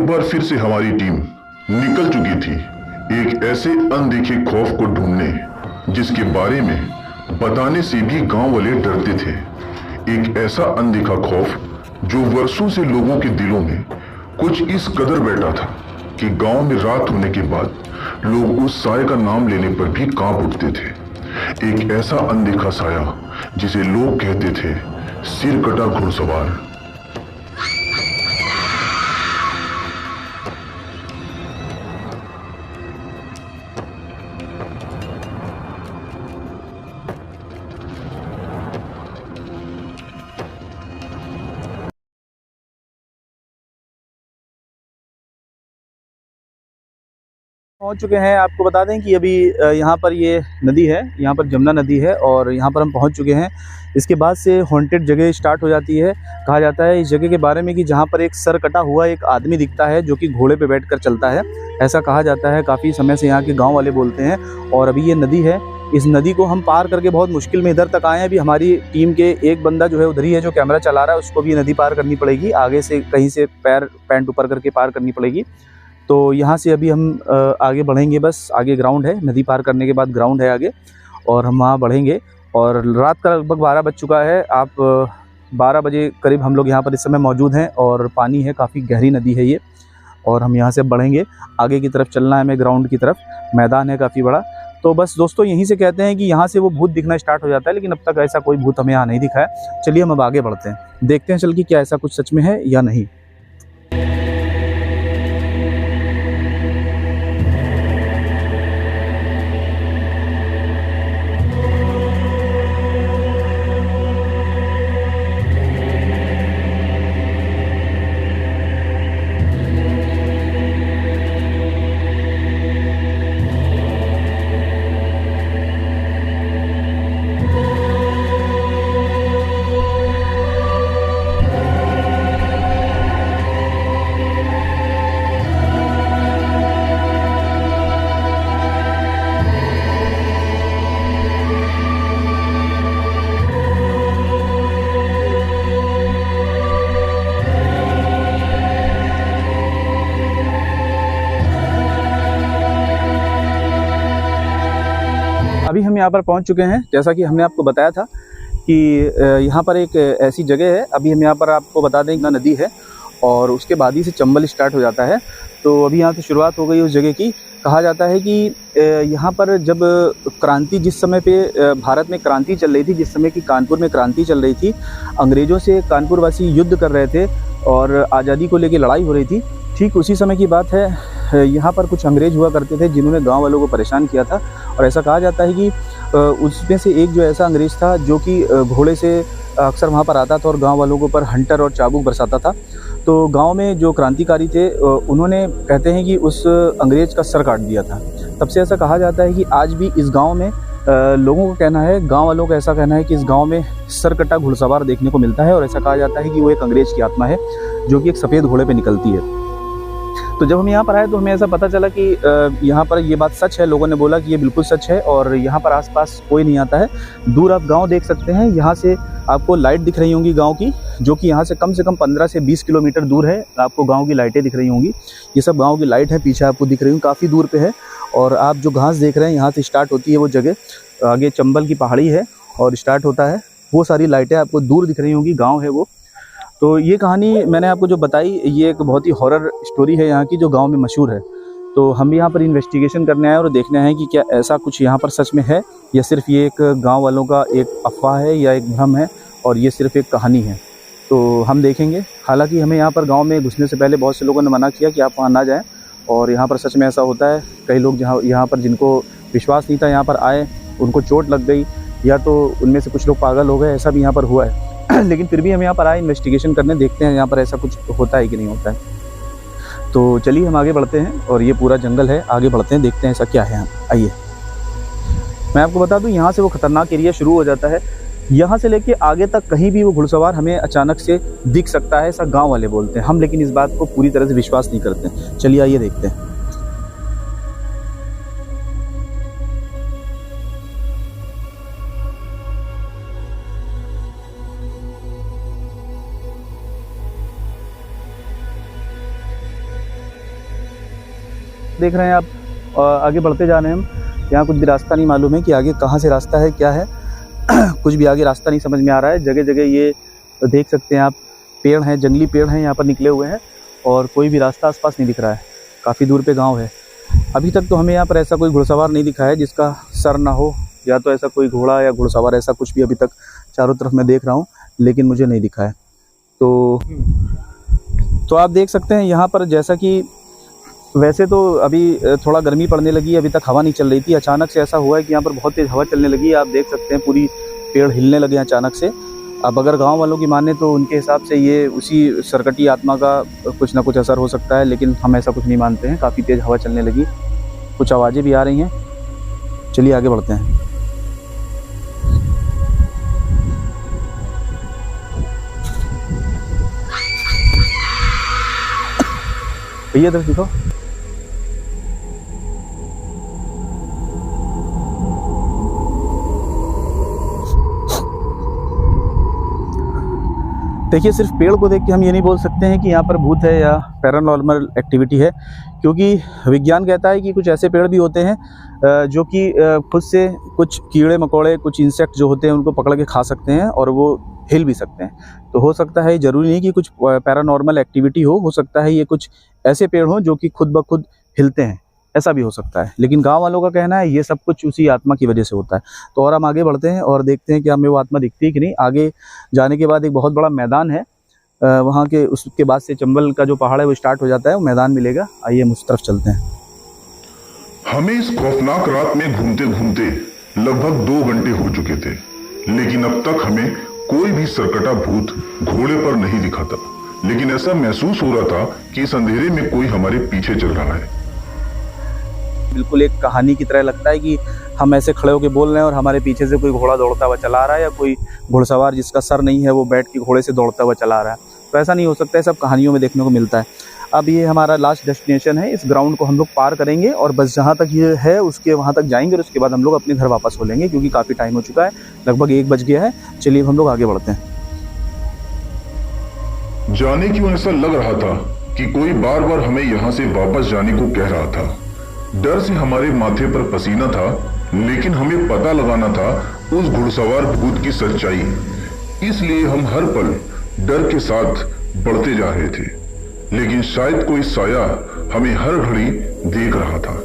एक बार फिर से हमारी टीम निकल चुकी थी एक ऐसे अनदेखे खौफ को ढूंढने जिसके बारे में बताने से भी गांव वाले डरते थे। एक ऐसा अनदेखा खौफ जो वर्षों से लोगों के दिलों में कुछ इस कदर बैठा था कि गांव में रात होने के बाद लोग उस साए का नाम लेने पर भी कांप उठते थे। एक ऐसा अनदेखा साया जिसे लोग कहते थे सिर कटा घुड़सवार। पहुंच चुके हैं। आपको बता दें कि अभी यहाँ पर ये नदी है, यहाँ पर जमुना नदी है और यहाँ पर हम पहुंच चुके हैं। इसके बाद से हॉन्टेड जगह स्टार्ट हो जाती है। कहा जाता है इस जगह के बारे में कि जहाँ पर एक सर कटा हुआ एक आदमी दिखता है जो कि घोड़े पे बैठकर चलता है, ऐसा कहा जाता है। काफ़ी समय से यहाँ के गाँव वाले बोलते हैं। और अभी ये नदी है, इस नदी को हम पार करके बहुत मुश्किल में इधर तक आए हैं। अभी हमारी टीम के एक बंदा जो है उधर ही है, जो कैमरा चला रहा है, उसको भी नदी पार करनी पड़ेगी। आगे से कहीं से पैंट ऊपर करके पार करनी पड़ेगी। तो यहाँ से अभी हम आगे बढ़ेंगे। बस आगे ग्राउंड है, नदी पार करने के बाद ग्राउंड है आगे, और हम वहाँ बढ़ेंगे। और रात का लगभग 12 बज चुका है। आप 12 बजे करीब हम लोग यहाँ पर इस समय मौजूद हैं और पानी है, काफ़ी गहरी नदी है ये। और हम यहाँ से बढ़ेंगे, आगे की तरफ चलना है हमें, ग्राउंड की तरफ। मैदान है काफ़ी बड़ा। तो बस दोस्तों, यहीं से कहते हैं कि यहाँ से वो भूत दिखना स्टार्ट हो जाता है, लेकिन अब तक ऐसा कोई भूत हमें यहाँ नहीं दिखा है। चलिए हम अब आगे बढ़ते हैं, देखते हैं चल कि क्या ऐसा कुछ सच में है या नहीं। अभी हम यहाँ पर पहुँच चुके हैं। जैसा कि हमने आपको बताया था कि यहाँ पर एक ऐसी जगह है। अभी हम यहाँ पर आपको बता दें, नदी है और उसके बाद ही से चंबल स्टार्ट हो जाता है। तो अभी यहाँ से शुरुआत हो गई उस जगह की। कहा जाता है कि यहाँ पर जब क्रांति, जिस समय पे भारत में क्रांति चल रही थी, जिस समय की कानपुर में क्रांति चल रही थी, अंग्रेज़ों से कानपुर वासी युद्ध कर रहे थे और आज़ादी को लेकर लड़ाई हो रही थी। ठीक उसी समय की बात है। यहाँ पर कुछ अंग्रेज़ हुआ करते थे जिन्होंने गांव वालों को परेशान किया था। और ऐसा कहा जाता है कि उसमें से एक जो ऐसा अंग्रेज़ था जो कि घोड़े से अक्सर वहाँ पर आता था और गांव वालों के ऊपर हंटर और चाबुक बरसाता था। तो गांव में जो क्रांतिकारी थे उन्होंने, कहते हैं कि उस अंग्रेज़ का सर काट दिया था। तब से ऐसा कहा जाता है कि आज भी इस गाँव में लोगों का कहना है, गाँव वालों का ऐसा कहना है कि इस गाँव में सरकटा घुड़सवार देखने को मिलता है। और ऐसा कहा जाता है कि वो एक अंग्रेज़ की आत्मा है जो कि एक सफ़ेद घोड़े पर निकलती है। तो जब हम यहाँ पर आए तो हमें ऐसा पता चला कि यहाँ पर ये बात सच है। लोगों ने बोला कि ये बिल्कुल सच है और यहाँ पर आसपास कोई नहीं आता है। दूर आप गांव देख सकते हैं, यहाँ से आपको लाइट दिख रही होंगी गांव की, जो कि यहाँ से कम 15 से 20 किलोमीटर दूर है। आपको गांव की लाइटें दिख रही होंगी। ये सब गांव की लाइट है, पीछे आपको दिख रही होंगी, काफ़ी दूर पे है। और आप जो घास देख रहे हैं, यहाँ से स्टार्ट होती है वो जगह, आगे चंबल की पहाड़ी है और स्टार्ट होता है। वो सारी लाइटें आपको दूर दिख रही होंगी, गाँव है वो। तो ये कहानी मैंने आपको जो बताई, ये एक बहुत ही हॉरर स्टोरी है यहाँ की, जो गांव में मशहूर है। तो हम भी यहाँ पर इन्वेस्टिगेशन करने आए और देखने आए कि क्या ऐसा कुछ यहाँ पर सच में है या सिर्फ ये एक गांव वालों का एक अफवाह है या एक भ्रम है और ये सिर्फ एक कहानी है। तो हम देखेंगे। हालांकि हमें यहाँ पर गांव में घुसने से पहले बहुत से लोगों ने मना किया कि आप वहाँ ना जाएँ, और यहाँ पर सच में ऐसा होता है। कई लोग यहाँ पर जिनको विश्वास नहीं था, यहाँ पर आए, उनको चोट लग गई, या तो उनमें से कुछ लोग पागल हो गए, ऐसा भी यहाँ पर हुआ है। लेकिन फिर भी हम यहाँ पर आए इन्वेस्टिगेशन करने, देखते हैं यहाँ पर ऐसा कुछ होता है कि नहीं होता है। तो चलिए हम आगे बढ़ते हैं, और ये पूरा जंगल है, आगे बढ़ते हैं, देखते हैं ऐसा क्या है। आइए मैं आपको बता दूं, यहाँ से वो खतरनाक एरिया शुरू हो जाता है। यहाँ से लेके आगे तक कहीं भी वो घुड़सवार हमें अचानक से दिख सकता है, ऐसा गाँव वाले बोलते हैं। हम लेकिन इस बात को पूरी तरह से विश्वास नहीं करते। चलिए आइए देखते हैं। देख रहे हैं आप, आगे बढ़ते जा रहे हैं हम। यहाँ कुछ भी रास्ता नहीं मालूम है कि आगे कहाँ से रास्ता है, क्या है। कुछ भी आगे रास्ता नहीं समझ में आ रहा है। जगह जगह ये देख सकते हैं आप, पेड़ हैं, जंगली पेड़ हैं यहाँ पर निकले हुए हैं, और कोई भी रास्ता आसपास नहीं दिख रहा है। काफ़ी दूर पे गांव है। अभी तक तो हमें यहाँ पर ऐसा कोई घुड़सवार नहीं दिखा है जिसका सर ना हो, या तो ऐसा कोई घोड़ा या घुड़सवार, ऐसा कुछ भी अभी तक चारों तरफ मैं देख रहा हूँ, लेकिन मुझे नहीं दिखा है। तो आप देख सकते हैं यहाँ पर, जैसा कि वैसे तो अभी थोड़ा गर्मी पड़ने लगी, अभी तक हवा नहीं चल रही थी। अचानक से ऐसा हुआ है कि यहाँ पर बहुत तेज़ हवा चलने लगी। आप देख सकते हैं पूरी पेड़ हिलने लगे अचानक से। अब अगर गांव वालों की माने तो उनके हिसाब से ये उसी सरकटी आत्मा का कुछ ना कुछ असर हो सकता है, लेकिन हम ऐसा कुछ नहीं मानते हैं। काफ़ी तेज़ हवा चलने लगी, कुछ आवाज़ें भी आ रही हैं। चलिए आगे बढ़ते हैं। भैया इधर दिखो। देखिए, सिर्फ पेड़ को देख के हम ये नहीं बोल सकते हैं कि यहाँ पर भूत है या पैरानॉर्मल एक्टिविटी है, क्योंकि विज्ञान कहता है कि कुछ ऐसे पेड़ भी होते हैं जो कि खुद से कुछ कीड़े मकोड़े, कुछ इंसेक्ट जो होते हैं उनको पकड़ के खा सकते हैं, और वो हिल भी सकते हैं। तो हो सकता है, ज़रूरी नहीं कि कुछ पैरानॉर्मल एक्टिविटी हो सकता है ये कुछ ऐसे पेड़ हों जो कि खुद ब खुद हिलते हैं, ऐसा भी हो सकता है। लेकिन गांव वालों का कहना है ये सब कुछ उसी आत्मा की वजह से होता है। तो और हम आगे बढ़ते हैं और देखते हैं कि हमें वो आत्मा दिखती है कि नहीं। आगे जाने के बाद एक बहुत बड़ा मैदान है, वहाँ के उसके बाद से चंबल का जो पहाड़ है वो स्टार्ट हो जाता है, वो मैदान मिलेगा। आइए हम उस तरफ चलते हैं। हमें इस खौफनाक रात में घूमते घूमते लगभग 2 घंटे हो चुके थे, लेकिन अब तक हमें कोई भी सरकटा भूत घोड़े पर नहीं दिखा था। लेकिन ऐसा महसूस हो रहा था कि इस अंधेरे में कोई हमारे पीछे चल रहा है। बिल्कुल एक कहानी की तरह लगता है कि हम ऐसे खड़े होकर बोल रहे हैं और हमारे पीछे से कोई घोड़ा दौड़ता हुआ चला आ रहा है, या कोई घुड़सवार जिसका सर नहीं है वो बैठ के घोड़े से दौड़ता हुआ चला आ रहा है। तो ऐसा नहीं हो सकता है, सब कहानियों में देखने को मिलता है। अब ये हमारा लास्ट डेस्टिनेशन है। इस ग्राउंड को हम लोग पार करेंगे और बस जहाँ तक ये है उसके वहाँ तक जाएंगे, और उसके बाद हम लोग अपने घर वापस हो लेंगे, क्योंकि काफ़ी टाइम हो चुका है, लगभग 1 बज गया है। चलिए हम लोग आगे बढ़ते हैं। जाने क्यों ऐसा लग रहा था कि कोई बार बार हमें यहाँ से वापस जाने को कह रहा था। डर से हमारे माथे पर पसीना था, लेकिन हमें पता लगाना था उस घुड़सवार भूत की सच्चाई। इसलिए हम हर पल डर के साथ बढ़ते जा रहे थे, लेकिन शायद कोई साया हमें हर घड़ी देख रहा था।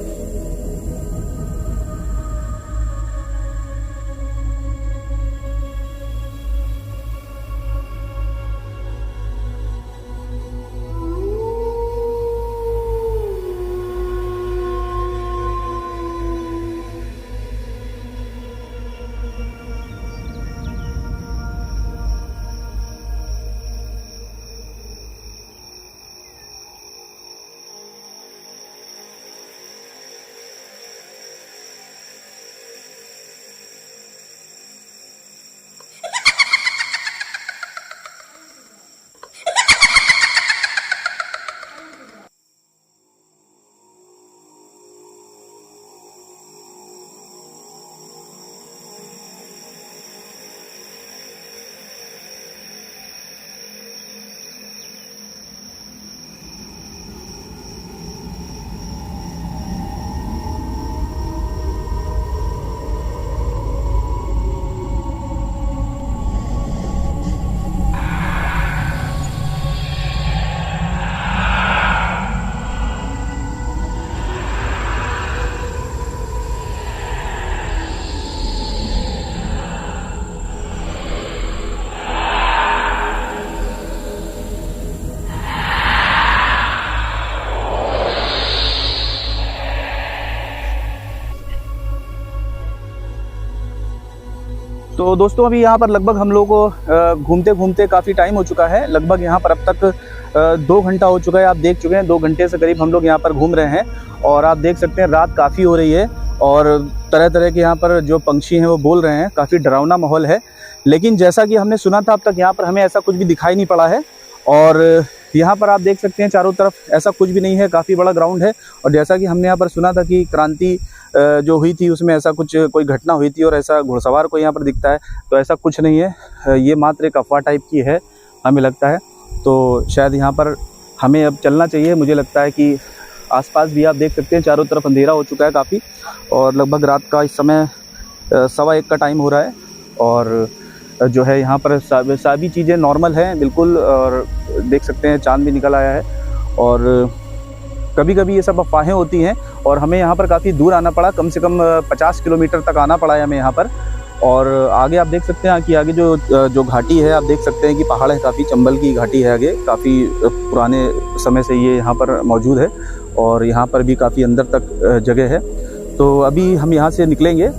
तो दोस्तों, अभी यहाँ पर लगभग हम लोग को घूमते घूमते काफ़ी टाइम हो चुका है। लगभग यहाँ पर अब तक 2 घंटा हो चुका है। आप देख चुके हैं, 2 घंटे से करीब हम लोग यहाँ पर घूम रहे हैं, और आप देख सकते हैं रात काफ़ी हो रही है, और तरह तरह के यहाँ पर जो पंछी हैं वो बोल रहे हैं। काफ़ी डरावना माहौल है, लेकिन जैसा कि हमने सुना था अब तक यहाँ पर हमें ऐसा कुछ भी दिखाई नहीं पड़ा है। और यहाँ पर आप देख सकते हैं चारों तरफ ऐसा कुछ भी नहीं है, काफ़ी बड़ा ग्राउंड है। और जैसा कि हमने यहाँ पर सुना था कि क्रांति जो हुई थी उसमें ऐसा कुछ कोई घटना हुई थी, और ऐसा घुड़सवार को यहाँ पर दिखता है, तो ऐसा कुछ नहीं है। ये मात्र एक अफवाह टाइप की है हमें लगता है। तो शायद यहाँ पर हमें अब चलना चाहिए। मुझे लगता है कि आसपास भी आप देख सकते हैं चारों तरफ अंधेरा हो चुका है काफ़ी, और लगभग रात का इस समय 1:15 का टाइम हो रहा है। और जो है यहाँ पर सभी चीज़ें नॉर्मल हैं बिल्कुल, और देख सकते हैं चाँद भी निकल आया है। और कभी कभी ये सब अफवाहें होती हैं, और हमें यहाँ पर काफ़ी दूर आना पड़ा, कम से कम 50 किलोमीटर तक आना पड़ा है हमें यहाँ पर। और आगे आप देख सकते हैं कि आगे जो घाटी है, आप देख सकते हैं कि पहाड़ है, काफ़ी चंबल की घाटी है आगे, काफ़ी पुराने समय से ये यहाँ पर मौजूद है, और यहाँ पर भी काफ़ी अंदर तक जगह है। तो अभी हम यहाँ से निकलेंगे,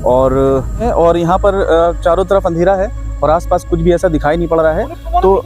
और यहाँ पर चारों तरफ अंधेरा है और आसपास कुछ भी ऐसा दिखाई नहीं पड़ रहा है। तो